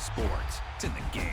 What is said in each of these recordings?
sports. It's in the game.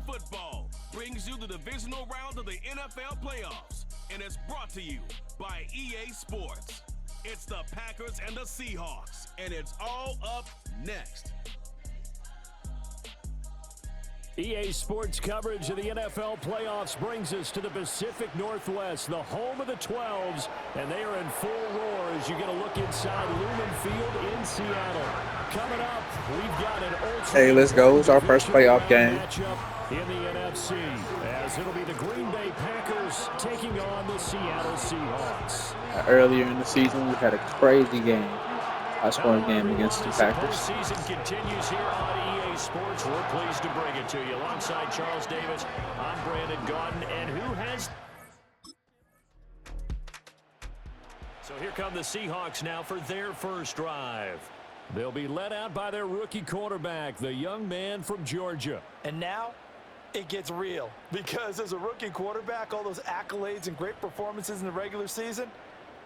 Football brings you the divisional round of the NFL playoffs, and it's brought to you by EA Sports. It's the Packers and the Seahawks, and it's all up next. EA Sports coverage of the NFL playoffs brings us to the Pacific Northwest, the home of the 12s, and they are in full roar as you get a look inside Lumen Field in Seattle. Coming up, we've got an ultimate. Hey, let's go. It's our first playoff game in the NFC, as it'll be the Green Bay Packers taking on the Seattle Seahawks. Earlier in the season, we had a crazy game, high-scoring game against the Packers. Season continues here on EA Sports. We're pleased to bring it to you. Alongside Charles Davis, I'm Brandon Gaudin, and who has... So here come the Seahawks now for their first drive. They'll be led out by their rookie quarterback, the young man from Georgia. And now it gets real, because as a rookie quarterback, all those accolades and great performances in the regular season,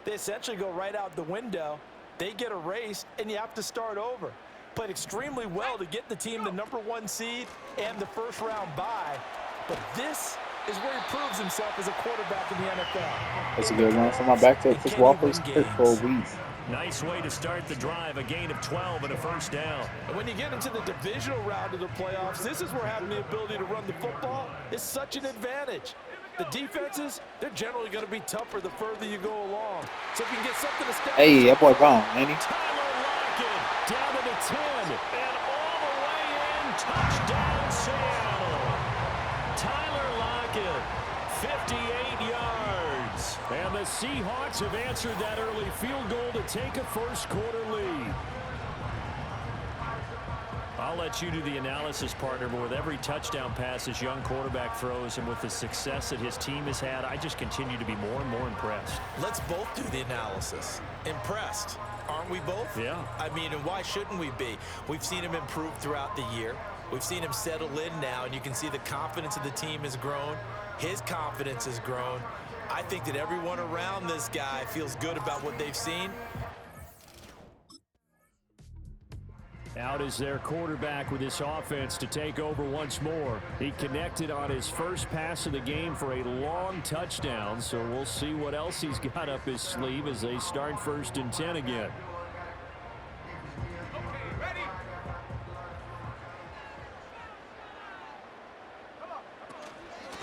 they essentially go right out the window. They get erased, and you have to start over. Played extremely well to get the team the #1 seed and the first-round bye. But this is where he proves himself as a quarterback in the NFL. That's a good one for my back to Chris Walker's pick for a week. Nice way to start the drive, a gain of 12 and a first down. And when you get into the divisional round of the playoffs, this is where having the ability to run the football is such an advantage. The defenses, they're generally going to be tougher the further you go along. So if you can get something to step. Hey, that boy gone, ain't he? Tyler Lockett down to the 10 and all the way in. Touchdown, Seattle. Tyler Lockett, 58 yards. And the Seahawks have answered that early field goal to take a first-quarter lead. I'll let you do the analysis, partner, but with every touchdown pass this young quarterback throws and with the success that his team has had, I just continue to be more and more impressed. Let's both do the analysis. Impressed. Aren't we both? Yeah. I mean, and why shouldn't we be? We've seen him improve throughout the year. We've seen him settle in now, and you can see the confidence of the team has grown. His confidence has grown. I think that everyone around this guy feels good about what they've seen. Out is their quarterback with this offense to take over once more. He connected on his first pass of the game for a long touchdown, so we'll see what else he's got up his sleeve as they start 1st and 10 again.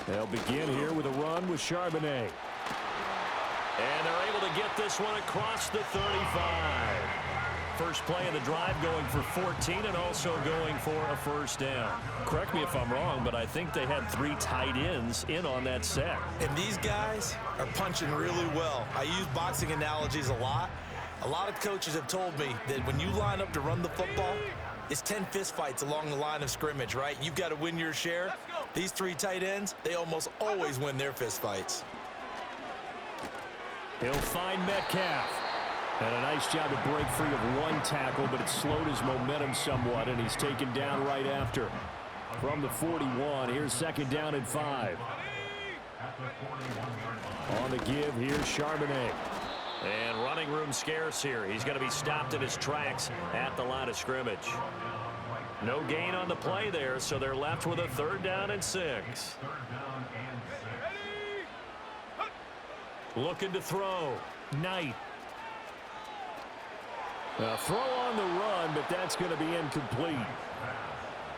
They'll begin here with a run with Charbonnet. And they're able to get this one across the 35. First play of the drive going for 14 and also going for a first down. Correct me if I'm wrong, but I think they had 3 tight ends in on that set. And these guys are punching really well. I use boxing analogies a lot. A lot of coaches have told me that when you line up to run the football, it's 10 fistfights along the line of scrimmage, right? You've got to win your share. These 3 tight ends, they almost always win their fistfights. He'll find Metcalf. And a nice job to break free of 1 tackle, but it slowed his momentum somewhat, and he's taken down right after. From the 41, here's 2nd down and 5. On the give, here's Charbonnet. And running room scarce here. He's going to be stopped in his tracks at the line of scrimmage. No gain on the play there, so they're left with a 3rd down and 6. Looking to throw. Knight. A throw on the run, but that's going to be incomplete.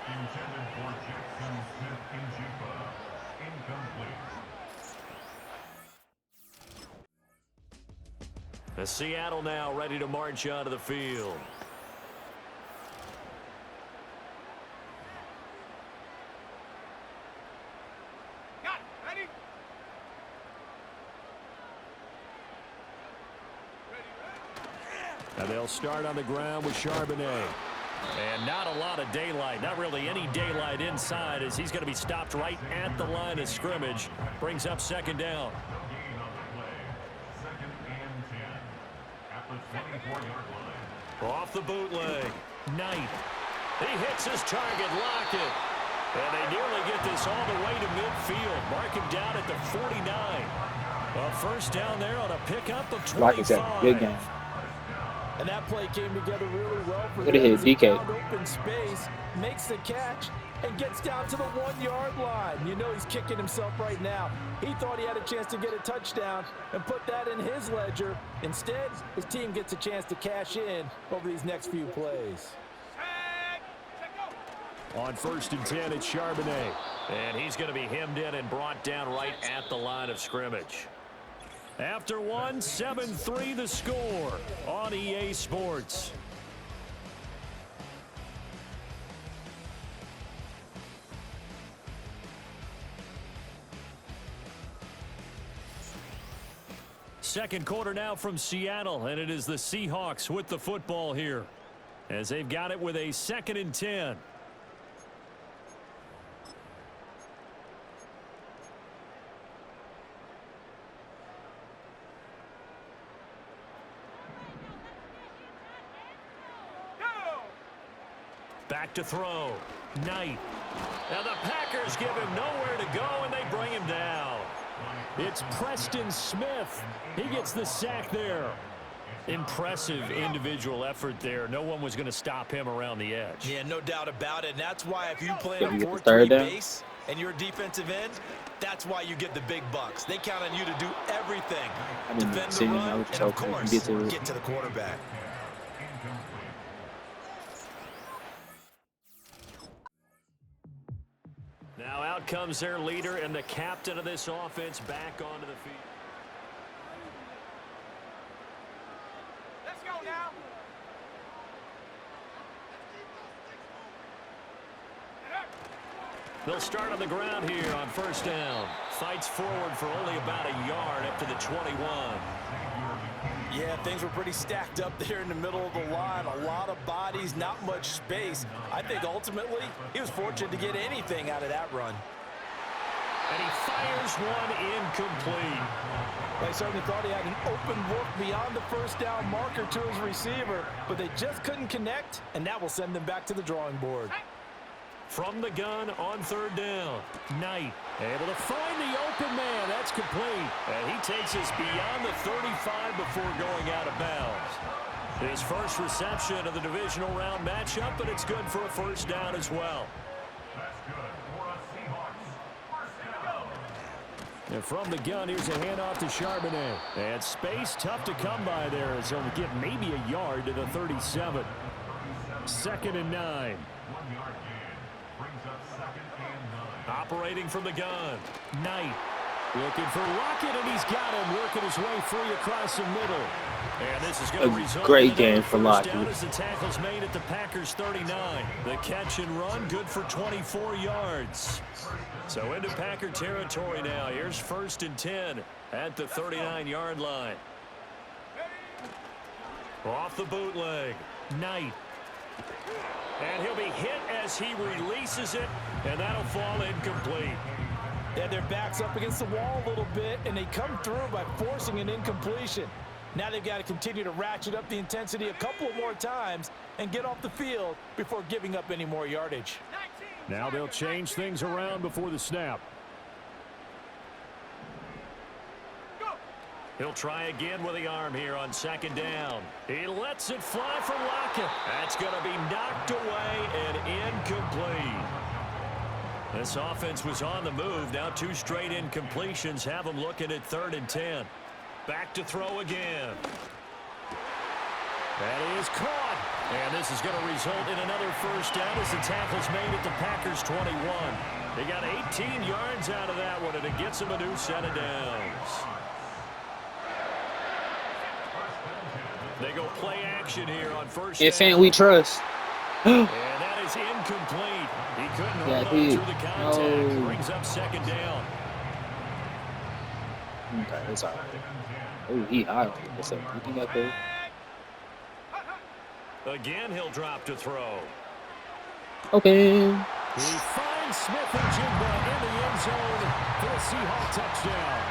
Intended for Jackson Smith-Njigba. Incomplete. The Seattle now ready to march onto the field. And they'll start on the ground with Charbonnet. And not a lot of daylight, not really any daylight inside as he's going to be stopped right at the line of scrimmage. Brings up 2nd down. Off the bootleg. Knight. He hits his target, Lockett. And they nearly get this all the way to midfield. Mark him down at the 49. A first down there on a pickup of 25. Lockett's had a good game. And that play came together really well for Good hit, DK. Open space, makes the catch, and gets down to the 1-yard line. You know he's kicking himself right now. He thought he had a chance to get a touchdown and put that in his ledger. Instead, his team gets a chance to cash in over these next few plays. On 1st and 10, it's Charbonnet. And he's going to be hemmed in and brought down right at the line of scrimmage. After 1, 7-3 the score on EA Sports. Second quarter now from Seattle, and it is the Seahawks with the football here as they've got it with a 2nd and 10. Back to throw. Knight. Now the Packers give him nowhere to go, and they bring him down. It's Preston Smith. He gets the sack there. Impressive individual effort there. No one was going to stop him around the edge. Yeah, no doubt about it. And that's why if you play in a 4-3 base and you're a defensive end, that's why you get the big bucks. They count on you to do everything. Defend the run, and of course, get to the quarterback. Now out comes their leader and the captain of this offense back onto the field. Let's go now. They'll start on the ground here on 1st down. Fights forward for only about a yard up to the 21. Yeah, things were pretty stacked up there in the middle of the line. A lot of bodies, not much space. I think ultimately he was fortunate to get anything out of that run. And he fires one incomplete. They certainly thought he had an open look beyond the first down marker to his receiver, but they just couldn't connect, and that will send them back to the drawing board. From the gun on third down, Knight able to find the open man. That's complete. And he takes us beyond the 35 before going out of bounds. His first reception of the divisional round matchup, but it's good for a first down as well. And from the gun, here's a handoff to Charbonnet. And space tough to come by there as he'll get maybe a yard to the 37. 2nd and 9. Operating from the gun. Knight looking for Lockett, and he's got him working his way free across the middle. And this is going to result great in game for Lockett. Down as the tackle's made at the Packers 39. The catch and run good for 24 yards. So into Packer territory now. Here's 1st and 10 at the 39-yard line. Off the bootleg. Knight. And he'll be hit as he releases it, and that'll fall incomplete. Yeah, their back's up against the wall a little bit, and they come through by forcing an incompletion. Now they've got to continue to ratchet up the intensity a couple of more times and get off the field before giving up any more yardage. Now they'll change things around before the snap. He'll try again with the arm here on 2nd down. He lets it fly from Lockett. That's going to be knocked away and incomplete. This offense was on the move. Now 2 straight incompletions have them looking at 3rd and 10. Back to throw again. That is caught. And this is going to result in another first down as the tackle's made at the Packers 21. They got 18 yards out of that one, and it gets them a new set of downs. They go play action here on 1st down. It's saying we trust. And that is incomplete. He couldn't hold on through the contact. Brings up 2nd down. Okay, that's all right. Oh, he high. What's up? Looking up there. Again, he'll drop to throw. Okay. He finds Smith and Jigba in the end zone for a Seahawk touchdown.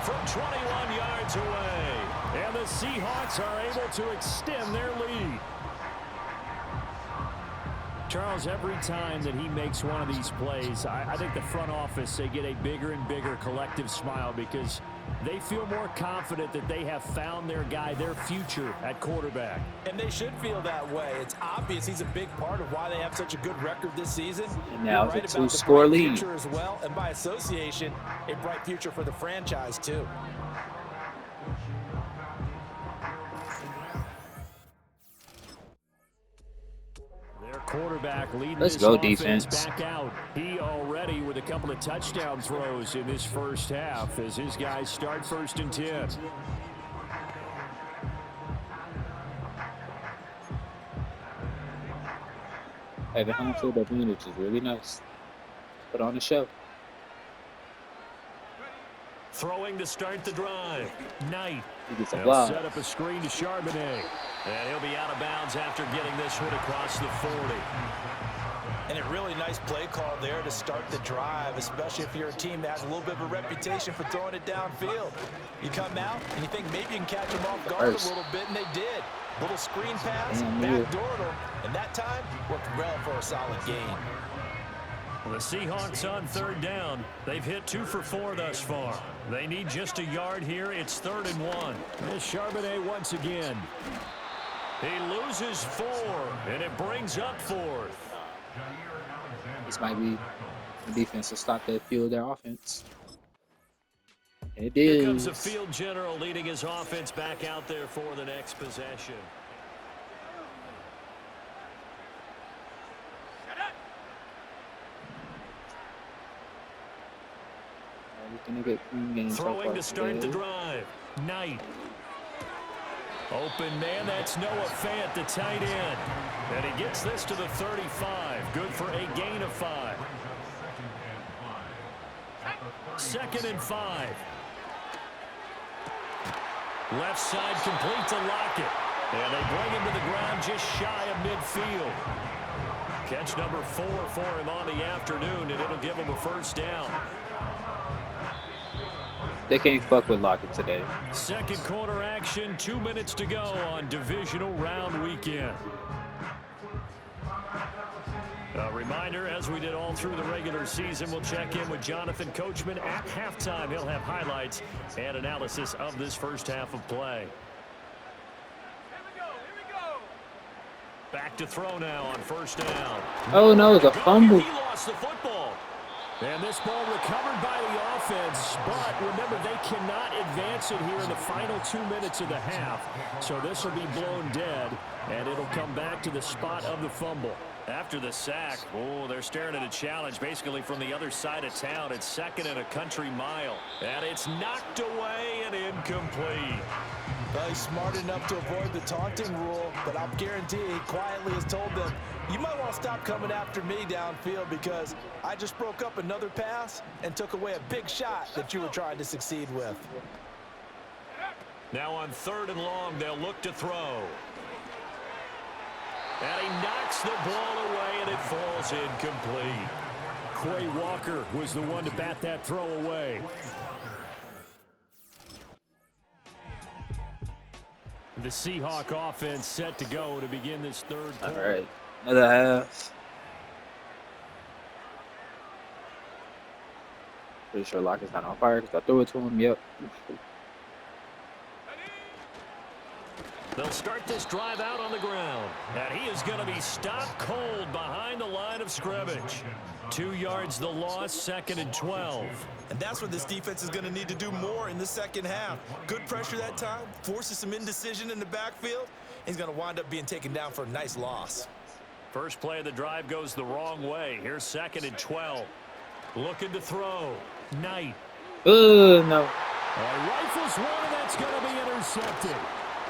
From 21 yards away. And the Seahawks are able to extend their lead. Charles, every time that he makes one of these plays, I think the front office, they get a bigger and bigger collective smile because they feel more confident that they have found their guy, their future at quarterback. And they should feel that way. It's obvious he's a big part of why they have such a good record this season. And now it's a 2-score lead. As well, and by association, a bright future for the franchise, too. Quarterback leading Let's this go offense defense. back out. He already with a couple of touchdown throws in this first half as his guys start 1st and 10. Having home field advantage is really nice. Put on the show. Throwing to start the drive. Knight. He gets a They'll block. set up a screen to Charbonnet. And he'll be out of bounds after getting this one across the 40. And a really nice play call there to start the drive, especially if you're a team that has a little bit of a reputation for throwing it downfield. You come out and you think maybe you can catch them off guard a little bit, and they did. Little screen pass, backdoored them, and that time worked well for a solid gain. Well, the Seahawks on 3rd down. They've hit 2 for 4 thus far. They need just a yard here. It's 3rd and 1. Here's Charbonnet once again. He loses 4, and it brings up 4th. This might be the defense to stop that field their offense. And it is. Here comes the field general leading his offense back out there for the next possession. Throwing to start the drive. Knight. Open man, that's Noah Fant, the tight end. And he gets this to the 35. Good for a gain of 5. 2nd and 5. Left side complete to Lockett. And they bring him to the ground just shy of midfield. Catch number 4 for him on the afternoon, and it'll give him a first down. They can't fuck with Lockett today. Second quarter action, 2 minutes to go on Divisional Round Weekend. A reminder, as we did all through the regular season, we'll check in with Jonathan Coachman at halftime. He'll have highlights and analysis of this first half of play. Back to throw now on first down. Oh no, it's a fumble. He lost the football. And this ball recovered by the offense, but remember, they cannot advance it here in the final 2 minutes of the half. So this will be blown dead, and it'll come back to the spot of the fumble. After the sack, they're staring at a challenge basically from the other side of town. It's 2nd and a country mile. And it's knocked away and incomplete. Well, he's smart enough to avoid the taunting rule, but I'll guarantee he quietly has told them, you might want to stop coming after me downfield because I just broke up another pass and took away a big shot that you were trying to succeed with. Now on 3rd and long, they'll look to throw. And he knocks the ball away, and it falls incomplete. Quay Walker was the one to bat that throw away. The Seahawk offense set to go to begin this third quarter. All right, another half. Pretty sure Lockett's not on fire because I threw it to him. Yep. They'll start this drive out on the ground. And he is going to be stopped cold behind the line of scrimmage. 2 yards the loss, 2nd and 12. And that's what this defense is going to need to do more in the second half. Good pressure that time, forces some indecision in the backfield. He's going to wind up being taken down for a nice loss. First play of the drive goes the wrong way. Here's 2nd and 12. Looking to throw. Knight. No. Rifles one, and that's going to be intercepted.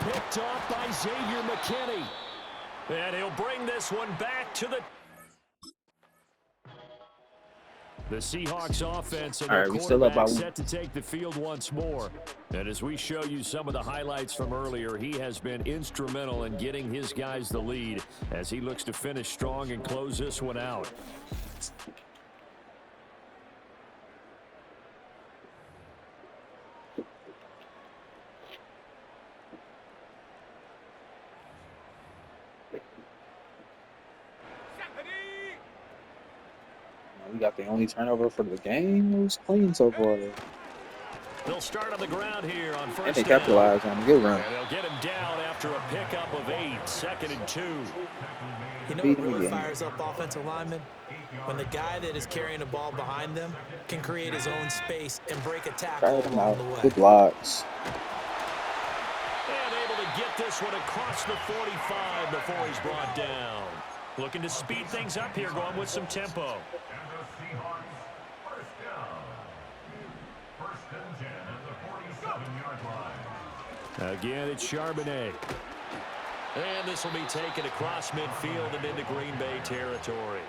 Picked off by Xavier McKinney. And he'll bring this one back to the Seahawks offense, and their quarterback set to take the field once more. And as we show you some of the highlights from earlier, he has been instrumental in getting his guys the lead as he looks to finish strong and close this one out. We got the only turnover for the game. It was clean so far. They'll start on the ground here on first down. And they capitalize on a good run. And they'll get him down after a pickup of 8, 2nd and 2. You know what really fires up offensive linemen? When the guy that is carrying the ball behind them can create his own space and break a tackle along the way. Good blocks. And able to get this one across the 45 before he's brought down. Looking to speed things up here, going with some tempo. Again, it's Charbonnet. And this will be taken across midfield and into Green Bay territory.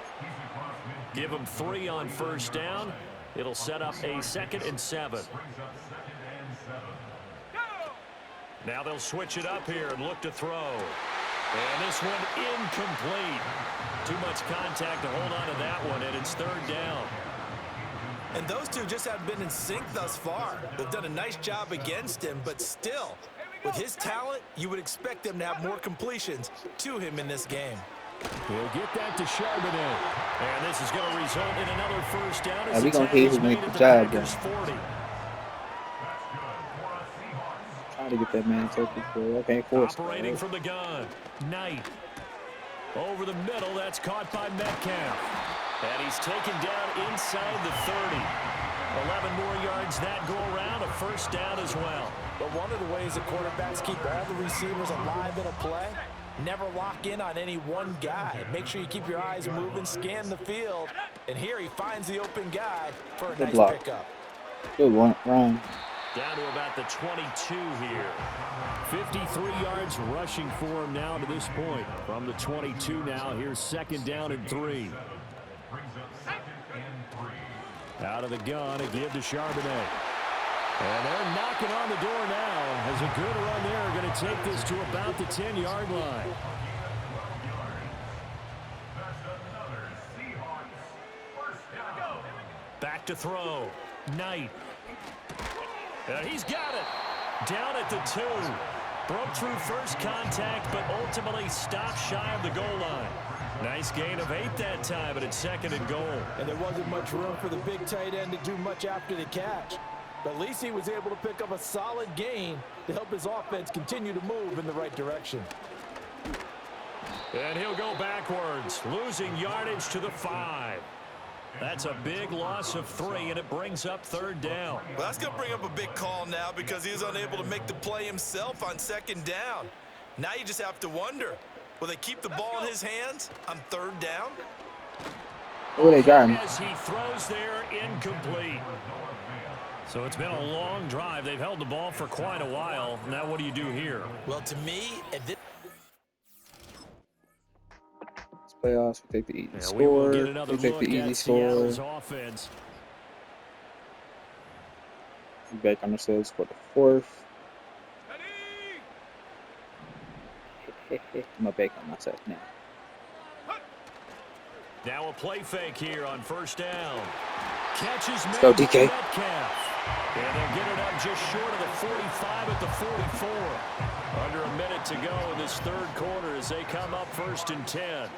Give them 3 on first down. It'll set up a 2nd and 7. Now they'll switch it up here and look to throw. And this one incomplete. Too much contact to hold on to that one, and it's 3rd down. And those two just haven't been in sync thus far. They've done a nice job against him, but still, with his talent, you would expect them to have more completions to him in this game. He'll get that to Charbonnet. And this is going to result in another first down. We're going to keep make the job done. Trying to get that man taken for it. Okay, force. Operating from the gun. Knight. Over the middle, that's caught by Metcalf. And he's taken down inside the 30. 11 more yards that go around, a first down as well. But one of the ways that quarterbacks keep all the receivers alive in a play, never lock in on any one guy. Make sure you keep your eyes moving, scan the field. And here he finds the open guy for a nice pickup. Good one, Ryan. Down to about the 22 here. 53 yards rushing for him now to this point. From the 22 now, here's 2nd down and 3. Out of the gun, a give to Charbonnet. And they're knocking on the door now. As a good run there, going to take this to about the 10-yard line. Back to throw. Knight. And he's got it. Down at the 2. Broke through first contact, but ultimately stopped shy of the goal line. Nice gain of 8 that time, but it's 2nd and goal. And there wasn't much room for the big tight end to do much after the catch. But at least he was able to pick up a solid gain to help his offense continue to move in the right direction. And he'll go backwards, losing yardage to the 5. That's a big loss of 3, and it brings up 3rd down. Well, that's going to bring up a big call now because he was unable to make the play himself on 2nd down. Now you just have to wonder, will they keep the ball in his hands on 3rd down? Oh, they got him. As he throws there, incomplete. So it's been a long drive. They've held the ball for quite a while. Now what do you do here? Well, to me, at this playoffs, we take the easy score. We will get another we take look the easy at score. Seattle's offense. We back on ourselves for the 4th. I'm gonna back on myself now. Now a play fake here on 1st down. Catches Let's go, DK. Metcalf. And they'll get it up just short of the 45 at the 44. Under a minute to go in this 3rd quarter as they come up 1st and 10.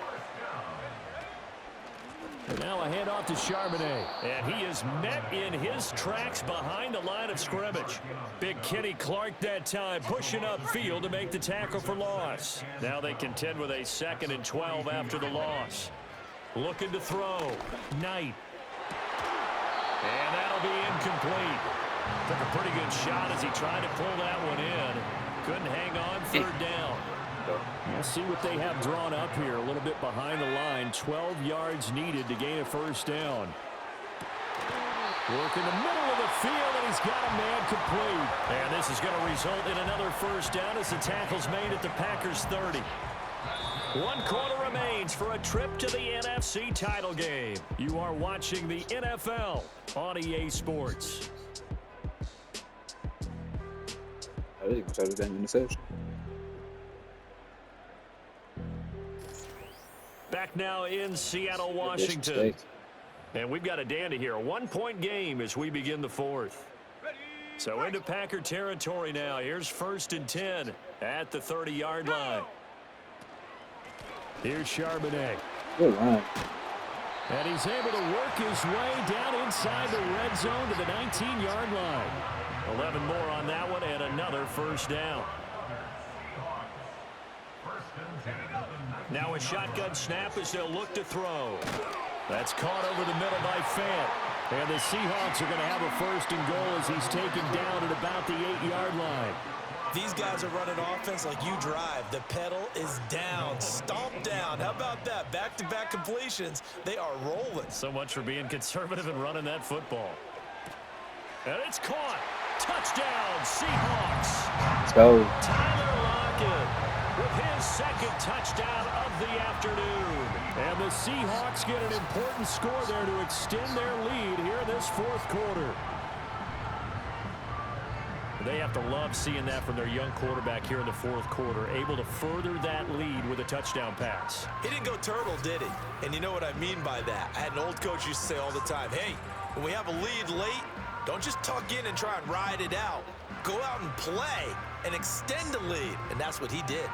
And now a handoff to Charbonnet. And he is met in his tracks behind the line of scrimmage. Big Kenny Clark that time pushing upfield to make the tackle for loss. Now they contend with a 2nd and 12 after the loss. Looking to throw. Knight. And that'll be incomplete. Took a pretty good shot as he tried to pull that one in. Couldn't hang on, 3rd down. We'll see what they have drawn up here. A little bit behind the line. 12 yards needed to gain a 1st down. Work in the middle of the field, and he's got a man complete. And this is going to result in another 1st down as the tackle's made at the Packers' 30. 1 quarter remains for a trip to the NFC title game. You are watching the NFL on EA Sports. I think it's that interception. Back now in Seattle, Washington. And we've got a dandy here. A 1-point game as we begin the 4th. So into Packer territory now. Here's 1st and 10 at the 30-yard line. Here's Charbonnet. Good run. And he's able to work his way down inside the red zone to the 19-yard line. 11 more on that one and another 1st down. Now a shotgun snap as they'll look to throw. That's caught over the middle by Fant. And the Seahawks are going to have a 1st and goal as he's taken down at about the 8-yard line. These guys are running offense like you drive. The pedal is down, stomp down. How about that? Back-to-back completions. They are rolling. So much for being conservative and running that football. And it's caught. Touchdown, Seahawks. Let's go. Tyler Lockett with his 2nd touchdown of the afternoon. And the Seahawks get an important score there to extend their lead here in this 4th quarter. They have to love seeing that from their young quarterback here in the 4th quarter, able to further that lead with a touchdown pass. He didn't go turtle, did he? And you know what I mean by that. I had an old coach used to say all the time, hey, when we have a lead late, don't just tuck in and try and ride it out. Go out and play and extend the lead. And that's what he did.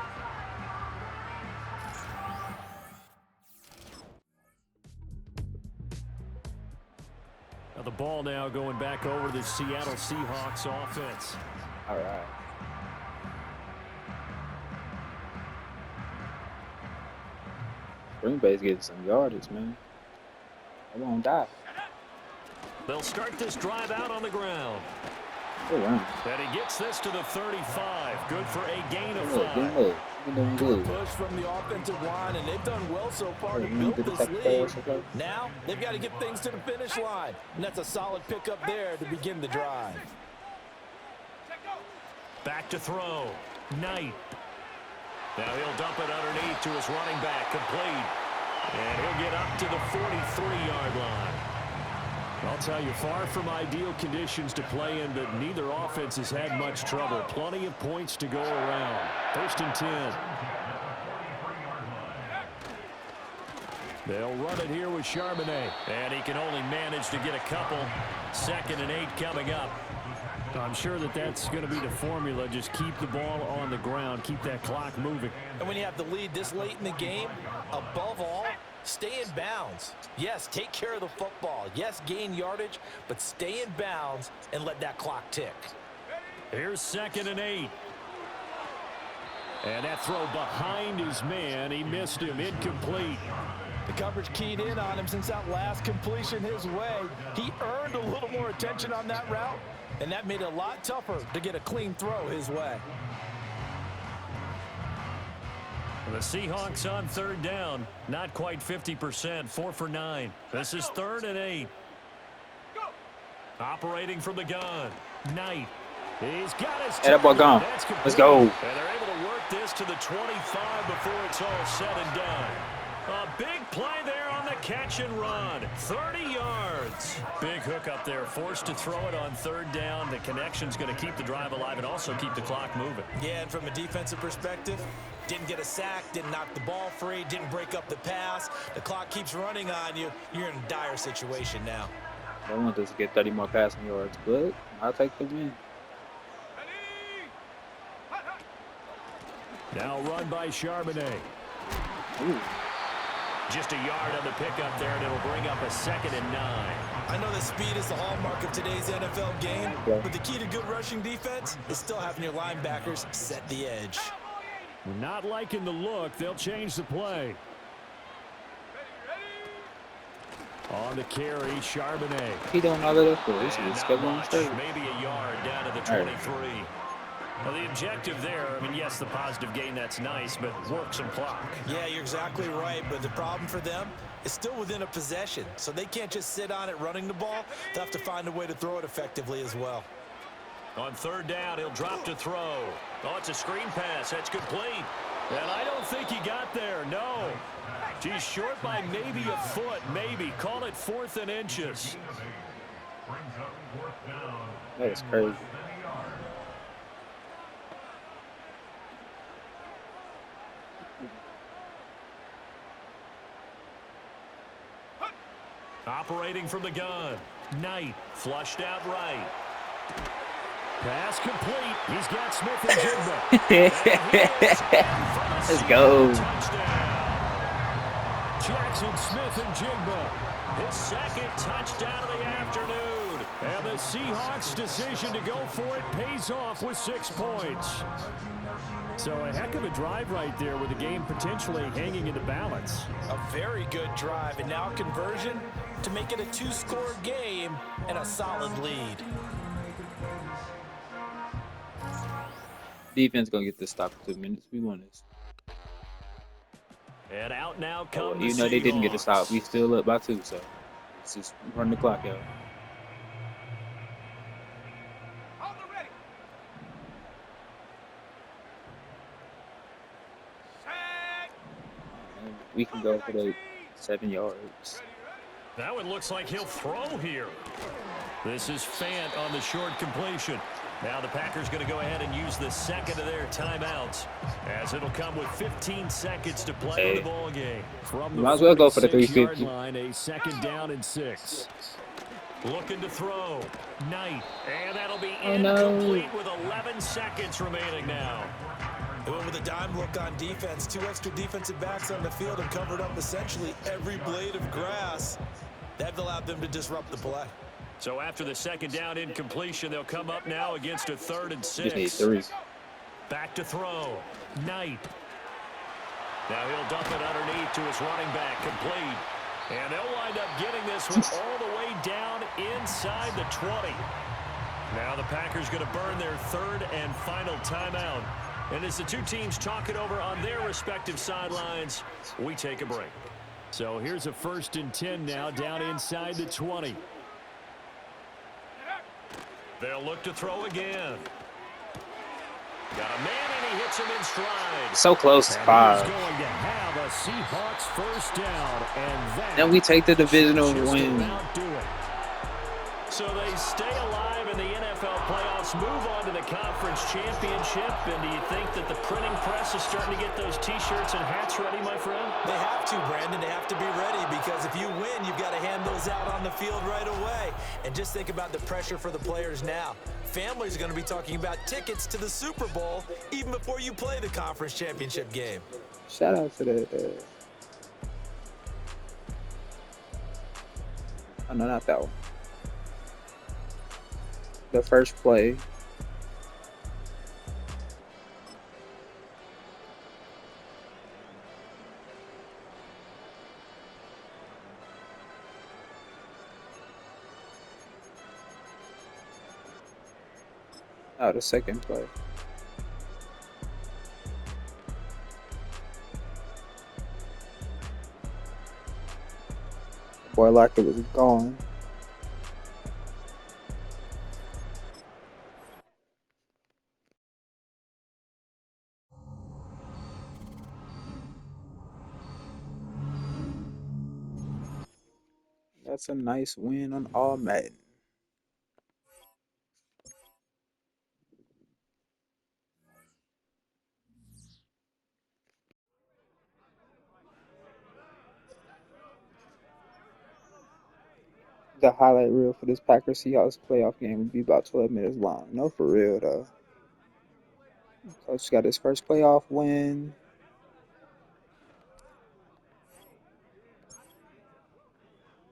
Now the ball now going back over to the Seattle Seahawks offense. All right. Green Bay's getting some yardage, man. I won't die. They'll start this drive out on the ground. Good run. And he gets this to the 35. Good for a gain of Good 5. look. You're doing good. Push from the offensive line, and they've done well so far to You build did the this type of pass, lead. okay? Now, they've got to get things to the finish line. And that's a solid pickup there to begin the drive. Back to throw. Knight. Now he'll dump it underneath to his running back. Complete. And he'll get up to the 43-yard line. I'll tell you, far from ideal conditions to play in, but neither offense has had much trouble. Plenty of points to go around. 1st and 10. They'll run it here with Charbonnet. And he can only manage to get a couple. 2nd and 8 coming up. I'm sure that's going to be the formula. Just keep the ball on the ground. Keep that clock moving. And when you have the lead this late in the game, above all, stay in bounds. Yes, take care of the football. Yes, gain yardage, but stay in bounds and let that clock tick. Here's 2nd and 8. And that throw behind his man. He missed him. Incomplete. The coverage keyed in on him since that last completion his way. He earned a little more attention on that route, and that made it a lot tougher to get a clean throw his way. The Seahawks on 3rd down. Not quite 50%. 4 for 9. This is 3rd and 8. Operating from the gun. Knight. He's got his Hey, that ball gone. Let's go. And they're able to work this to the 25 before it's all said and done. A big play there on the catch and run. 30 yards. Big hook up there. Forced to throw it on 3rd down. The connection's going to keep the drive alive and also keep the clock moving. Yeah, and from a defensive perspective, didn't get a sack, didn't knock the ball free, didn't break up the pass. The clock keeps running on you. You're in a dire situation now. I want us to get 30 more passing yards, but I'll take the win. Now run by Charbonnet. Ooh. Just a yard on the pickup there, and it'll bring up a 2nd and 9. I know that speed is the hallmark of today's NFL game, but the key to good rushing defense is still having your linebackers set the edge. Not liking the look. They'll change the play. On the carry, Charbonnet. He don't know that for this. And He's not going much, straight. maybe a yard down to the 23. Well, the objective there, I mean, yes, the positive gain, that's nice, but work some clock. Yeah, you're exactly right, but the problem for them is still within a possession, so they can't just sit on it running the ball. They'll have to find a way to throw it effectively as well. On 3rd down, he'll drop to throw. Oh, it's a screen pass. That's complete. And I don't think he got there, no. He's short by maybe a foot, maybe. Call it 4th and inches. That is crazy. Operating from the gun. Knight flushed out right. Pass complete. He's got Smith and Jigba. Let's go. Touchdown. Jackson Smith and Jigba. His 2nd touchdown of the afternoon. And the Seahawks' decision to go for it pays off with 6 points. So a heck of a drive right there with the game potentially hanging in the balance. A very good drive, and now conversion to make it a 2-score game and a solid lead. Defense gonna get this stop in 2 minutes. We won this. And out now comes Even though they didn't get the stop, we still up by 2. So let's just run the clock out. We can go for the 7 yards. That one looks like he'll throw here. This is Fant on the short completion. Now the Packers going to go ahead and use the 2nd of their timeouts, as it'll come with 15 seconds to play in the ball game. From the might as well go for the 350 line, a 2nd down and 6. Looking to throw. Knight, and that'll be incomplete with 11 seconds remaining now. They went with a dime look on defense. 2 extra defensive backs on the field and covered up essentially every blade of grass. That allowed them to disrupt the play. So after the 2nd down incompletion, they'll come up now against a 3rd and 6. Just need 3. Back to throw. Knight. Now he'll dump it underneath to his running back. Complete. And they'll wind up getting this one all the way down inside the 20. Now the Packers going to burn their 3rd and final timeout. And as the 2 teams talk it over on their respective sidelines, we take a break. So here's a 1st and 10 now down inside the 20. They'll look to throw again. Got a man, and he hits him in stride. So close to 5. He's going to have a Seahawks 1st down, and that Then we take the divisional win. So they stay alive in the NFL playoffs, move on to the conference championship. And do you think that the printing press is starting to get those T-shirts and hats ready, my friend? They have to, Brandon. They have to be ready because if you win, you've got to hand those out on the field right away. And just think about the pressure for the players now. Families are going to be talking about tickets to the Super Bowl even before you play the conference championship game. Shout out to the oh, no, not that one. The first play. Oh, the second play. Boy, like it was gone. That's a nice win on All Madden. The highlight reel for this Packers Seahawks playoff game would be about 12 minutes long. No, for real though. Coach got his first playoff win.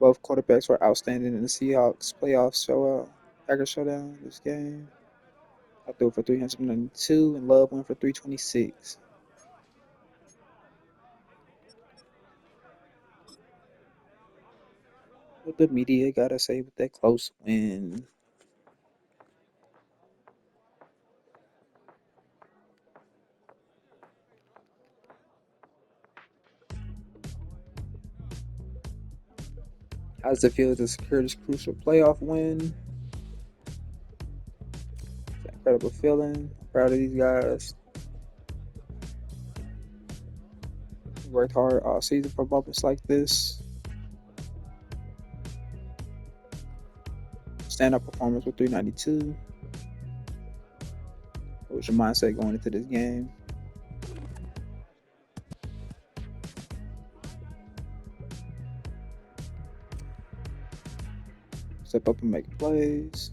Both quarterbacks were outstanding in the Seahawks playoff Packers showdown this game. I threw for 392 and Love went for 326. What the media gotta say with that close win? How does it feel to secure this crucial playoff win? It's an incredible feeling. I'm proud of these guys. Worked hard all season for moments like this. Stand-up performance with 392. What was your mindset going into this game? Step up and make plays.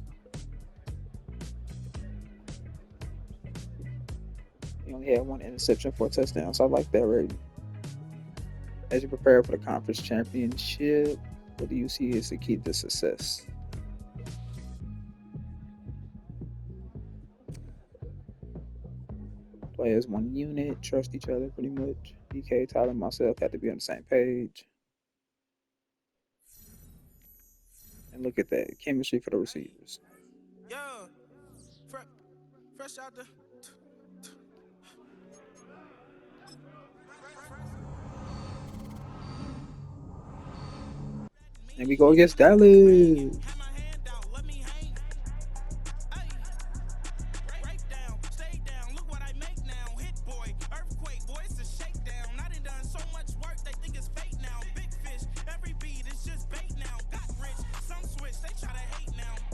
He only had one interception for a touchdown, so I like that rating. As you prepare for the conference championship, what do you see as the key to success? Play as one unit, trust each other pretty much. DK, Tyler, and myself have to be on the same page. And look at that chemistry for the receivers. Yeah, fresh out the. And we go against Dallas.